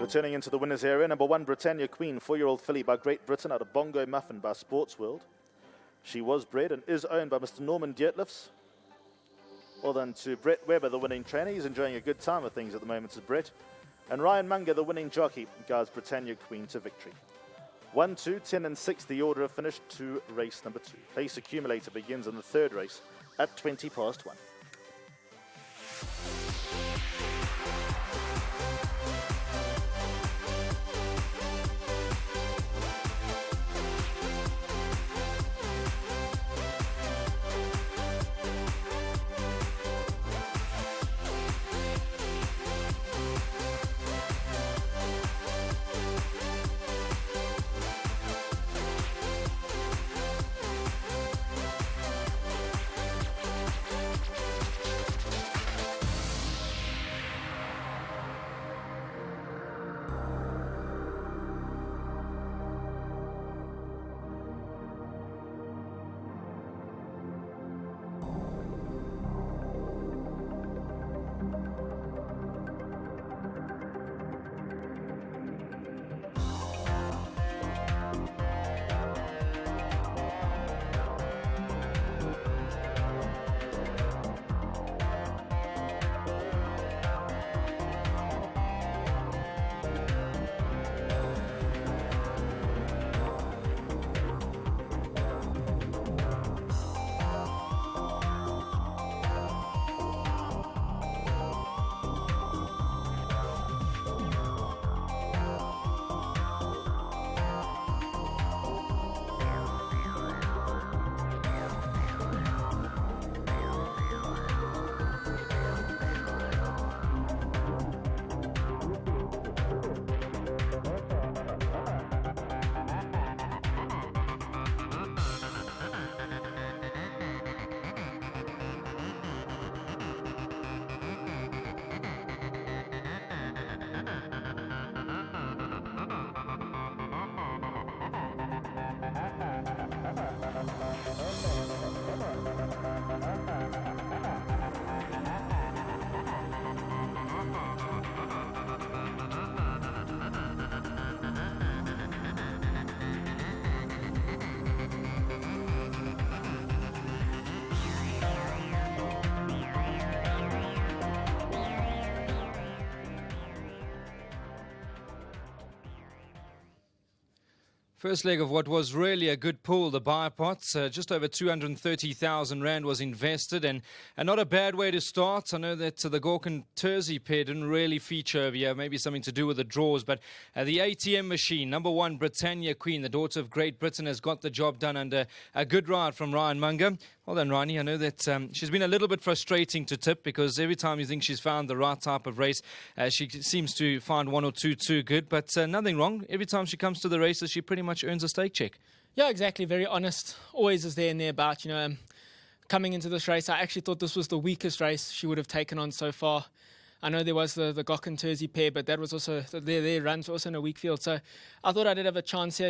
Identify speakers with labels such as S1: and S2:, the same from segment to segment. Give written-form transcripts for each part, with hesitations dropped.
S1: Returning into the winners area, number 1, Britannia Queen, 4-year-old filly by Great Britain out of Bongo Muffin by Sports World. She was bred and is owned by Mr. Norman Dietlifs. Well done to Brett Webber, the winning trainer. He's enjoying a good time of things at the moment, as Brett. And Ryan Munger, the winning jockey, guides Britannia Queen to victory. 1, 2, 10 and 6, the order of finish to race number 2. Pace accumulator begins in the 3rd race at 20 past 1.
S2: First leg of what was really a good pool, the buy pots. Just over 230,000 Rand was invested, and not a bad way to start. I know that the Gorkin Tersey pair didn't really feature over here, maybe something to do with the draws, but the ATM machine, number 1, Britannia Queen, the daughter of Great Britain, has got the job done under a good ride from Ryan Munger. Well done, Rani. I know that she's been a little bit frustrating to tip because every time you think she's found the right type of race, she seems to find 1 or 2 too good, but nothing wrong. Every time she comes to the races, she pretty much earns a stake check. Yeah, exactly. Very honest. Always is there and thereabout. Coming into this race, I actually thought this was the weakest race she would have taken on so far. I know there was the Gorkin Tersey pair, but that was also their runs were also in a weak field. So I thought I did have a chance here.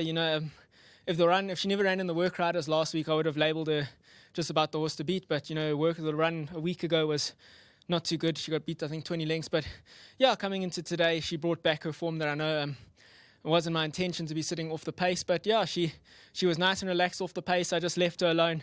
S2: If she never ran in the work riders last week, I would have labelled her just about the horse to beat. But the run a week ago was not too good. She got beat, I think, 20 lengths. But yeah, coming into today, she brought back her form that I know. It wasn't my intention to be sitting off the pace, but yeah, she was nice and relaxed off the pace. I just left her alone.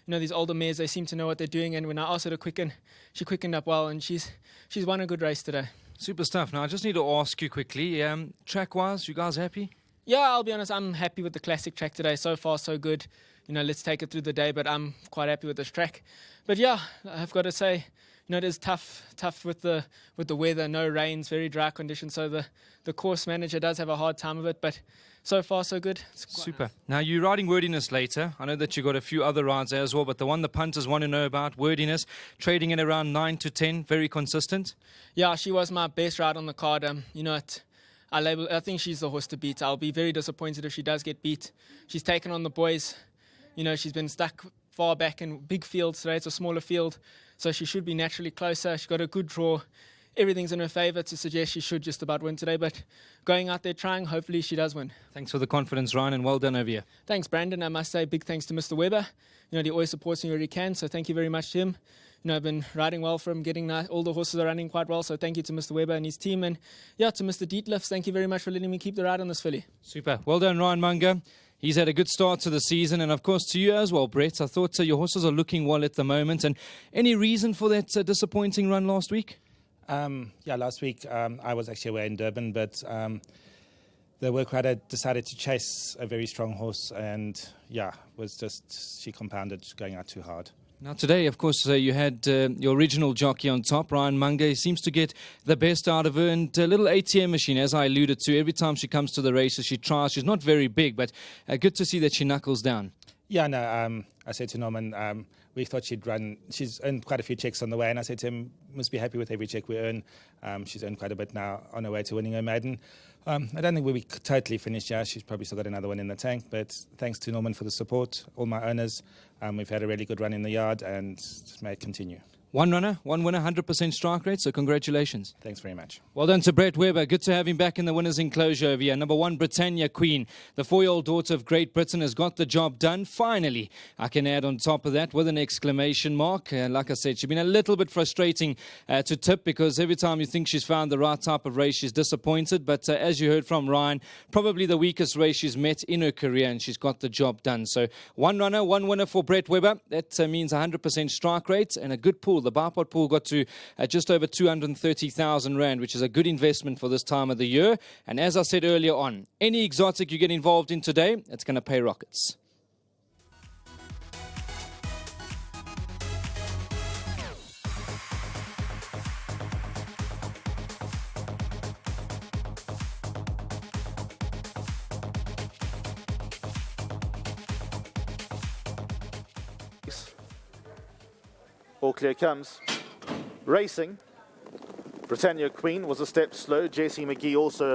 S2: These older mares, they seem to know what they're doing, and when I asked her to quicken, she quickened up well, and she's won a good race today. Super stuff. Now, I just need to ask you quickly, track-wise, you guys happy? Yeah, I'll be honest, I'm happy with the classic track today. So far, so good. Let's take it through the day, but I'm quite happy with this track. But yeah, I've got to say, it is tough with the weather, no rains, very dry conditions. So the course manager does have a hard time of it, but so far so good. Super. Nice. Now you're riding Wordiness later. I know that you got a few other rides there as well, but the one the punters want to know about, Wordiness, trading at around 9 to 10, very consistent. Yeah, she was my best ride on the card. I think she's the horse to beat. I'll be very disappointed if she does get beat. She's taken on the boys. She's been stuck far back in big fields today. It's a smaller field, so she should be naturally closer. She got a good draw
S3: everything's in her favour to suggest she should just about win today. But going out there trying, hopefully she does win.
S2: Thanks for the confidence, Ryan, and well done over here.
S3: Thanks, Brandon. I must say big thanks to Mr. Weber. He always supports me where he can, so thank you very much to him. I've been riding well for him, getting all the horses are running quite well, so thank you to Mr. Weber and his team. And to Mr. Dietlefs, thank you very much for letting me keep the ride on this filly.
S2: Super. Well done, Ryan Munger. He's had a good start to the season, and of course to you as well, Brett. I thought your horses are looking well at the moment. And any reason for that disappointing run last week?
S4: Last week I was actually away in Durban, but the work rider decided to chase a very strong horse, and she compounded going out too hard.
S2: Now today, of course, you had your original jockey on top, Ryan Munger. He seems to get the best out of her, and a little ATM machine, as I alluded to. Every time she comes to the races, she tries. She's not very big, but good to see that she knuckles down.
S4: I said to Norman, we thought she'd run. She's earned quite a few checks on the way, and I said to him, must be happy with every check we earn. She's earned quite a bit now on her way to winning her maiden. I don't think we'll be totally finished yet. She's probably still got another one in the tank, but thanks to Norman for the support, all my owners. We've had a really good run in the yard, and may it continue.
S2: One runner, one winner, 100% strike rate, so congratulations.
S4: Thanks very much.
S2: Well done to Brett Weber. Good to have him back in the winner's enclosure over here. Number 1, Britannia Queen. The 4-year-old daughter of Great Britain has got the job done. Finally, I can add on top of that with an exclamation mark. Like I said, she's been a little bit frustrating to tip, because every time you think she's found the right type of race, she's disappointed. But as you heard from Ryan, probably the weakest race she's met in her career, and she's got the job done. So one runner, one winner for Brett Weber. That means 100% strike rate and a good pool. The Barpot pool got to just over 230,000 Rand, which is a good investment for this time of the year. And as I said earlier on, any exotic you get involved in today, it's going to pay rockets.
S1: All clear comes. Racing. Britannia Queen was a step slow. JC McGee also